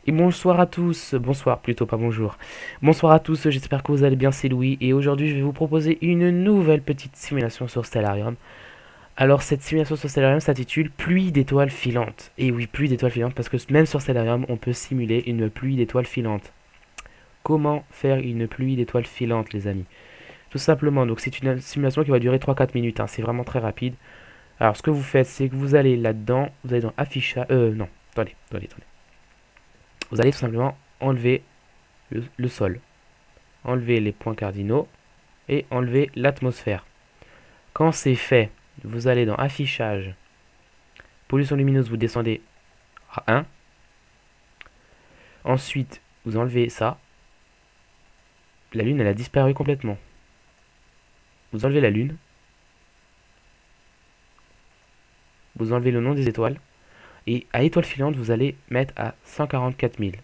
Et bonsoir à tous, bonsoir plutôt, pas bonjour. Bonsoir à tous, j'espère que vous allez bien, c'est Louis, et aujourd'hui je vais vous proposer une nouvelle petite simulation sur Stellarium. Alors cette simulation sur Stellarium s'intitule Pluie d'étoiles filantes. Et oui, pluie d'étoiles filantes, parce que même sur Stellarium, on peut simuler une pluie d'étoiles filantes. Comment faire une pluie d'étoiles filantes, les amis? Tout simplement, donc c'est une simulation qui va durer 3-4 minutes, hein, c'est vraiment très rapide. Alors ce que vous faites, c'est que vous allez là-dedans, vous allez dans affichage, non, attendez. Vous allez tout simplement enlever le sol, enlever les points cardinaux et enlever l'atmosphère. Quand c'est fait, vous allez dans affichage, pollution lumineuse, vous descendez à 1. Ensuite, vous enlevez ça. La lune, elle a disparu complètement. Vous enlevez la lune. Vous enlevez le nom des étoiles. Et à étoile filante, vous allez mettre à 144 000. Vous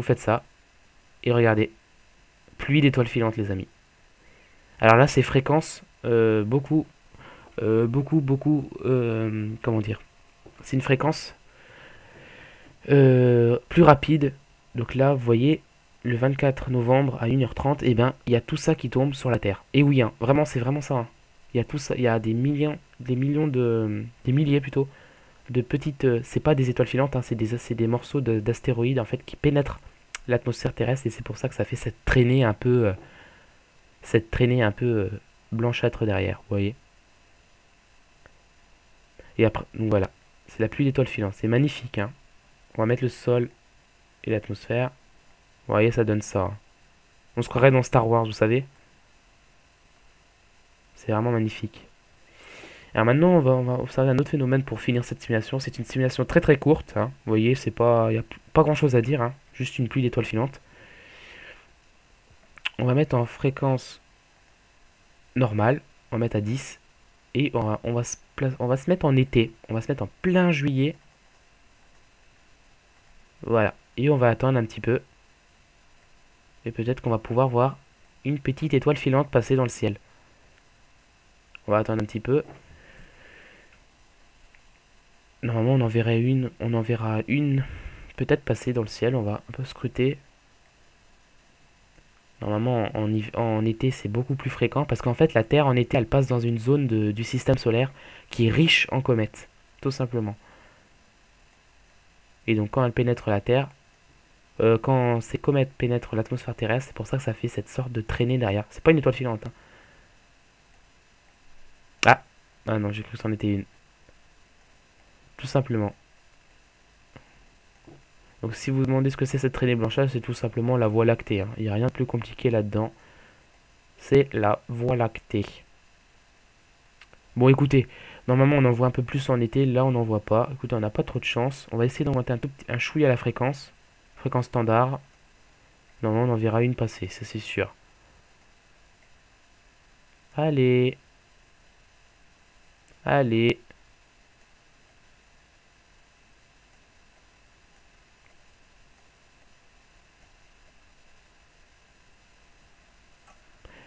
faites ça, et regardez, pluie d'étoiles filantes, les amis. Alors là, c'est fréquence, comment dire, c'est une fréquence plus rapide. Donc là, vous voyez, le 24 novembre à 1h30, et ben, il y a tout ça qui tombe sur la Terre. Et oui, hein, vraiment, c'est vraiment ça. Hein. Il y a tout ça, il y a des millions des milliers plutôt, de petites, c'est pas des étoiles filantes, hein, c'est des morceaux d'astéroïdes en fait qui pénètrent l'atmosphère terrestre, et c'est pour ça que ça fait cette traînée un peu blanchâtre derrière, vous voyez. Et après, donc voilà, c'est la pluie d'étoiles filantes, c'est magnifique, hein. On va mettre le sol et l'atmosphère, vous voyez, ça donne ça. Hein. On se croirait dans Star Wars, vous savez. C'est vraiment magnifique. Alors maintenant, on va observer un autre phénomène pour finir cette simulation. C'est une simulation très très courte. Hein. Vous voyez, il n'y a pas grand chose à dire. Hein. Juste une pluie d'étoiles filantes. On va mettre en fréquence normale. On va mettre à 10. Et on va se mettre en été. On va se mettre en plein juillet. Voilà. Et on va attendre un petit peu. Et peut-être qu'on va pouvoir voir une petite étoile filante passer dans le ciel. On va attendre un petit peu. Normalement, on en verra une peut-être passer dans le ciel. On va un peu scruter. Normalement, en été, c'est beaucoup plus fréquent parce qu'en fait, la Terre, en été, elle passe dans une zone du système solaire qui est riche en comètes, tout simplement. Et donc, quand elle pénètre la Terre, quand ces comètes pénètrent l'atmosphère terrestre, c'est pour ça que ça fait cette sorte de traînée derrière. C'est pas une étoile filante. Hein. Ah non, j'ai cru que c'en était une. Tout simplement. Donc si vous vous demandez ce que c'est cette traînée blanchâtre, c'est tout simplement la Voie lactée. Hein. Il n'y a rien de plus compliqué là-dedans. C'est la Voie lactée. Bon écoutez, normalement on en voit un peu plus en été, là on n'en voit pas. Écoutez, on n'a pas trop de chance. On va essayer d'augmenter un chouïa à la fréquence. Fréquence standard. Normalement on en verra une passer, ça c'est sûr. Allez. Allez.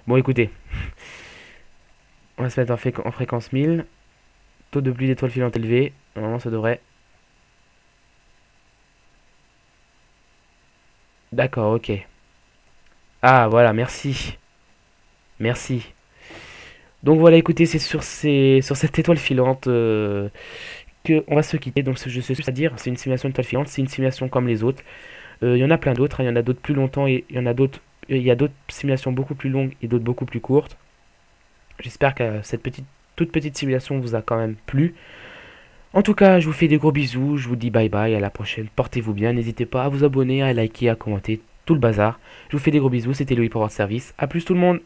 Bon écoutez, on va se mettre en fréquence 1000. Taux de pluie d'étoiles filantes élevé. Normalement ça devrait... D'accord, ok. Ah voilà, merci. Merci. Donc voilà, écoutez, c'est sur cette étoile filante que on va se quitter. Donc je sais à dire, c'est une simulation d'étoile filante, c'est une simulation comme les autres. Il y en a plein d'autres, hein, il y en a d'autres plus longtemps et il y a d'autres simulations beaucoup plus longues et d'autres beaucoup plus courtes. J'espère que cette toute petite simulation vous a quand même plu. En tout cas, je vous fais des gros bisous, je vous dis bye bye, à la prochaine, portez-vous bien, n'hésitez pas à vous abonner, à liker, à commenter, tout le bazar. Je vous fais des gros bisous, c'était Louis pour votre service, à plus tout le monde.